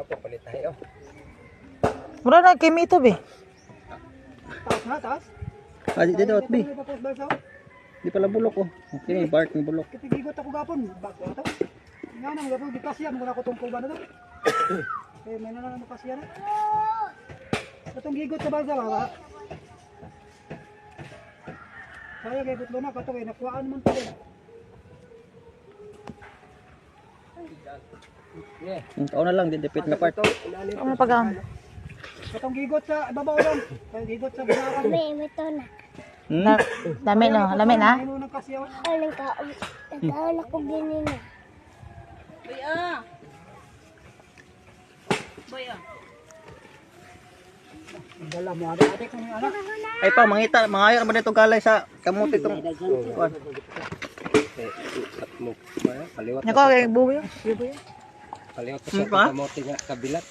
Papalit tayo. Mura na kay Mito be. Taas na, taas. Adi dito at bi. Tapos balsa. Di pala bulok oh. Okay, bark ng bulok. Kitigigot ako gapon. Bago ito. Nga nang gapon, di kasyan. Wala ko tungkol ba na ito? Eh, may na kasyan na. Itong gigot sa balsa ba? Kaya gigot mo na, katawin. Nakuhaan naman ito. Yung tao na lang, didipit na part. Ano pag Itong gigot sa ibabaw lang. Kaya gigot sa binakan. May ito na. Dami no, lami na. May nang kasyan. Aling ka, nagkaon ako ganyan na. Dala mo, adik kung ano. Ay pa, mangita, mangayo naman dito galay sa kamuti itong kuwan. Kaliwat Nako kay bubo. kaliwat sa kamote nga kabilat.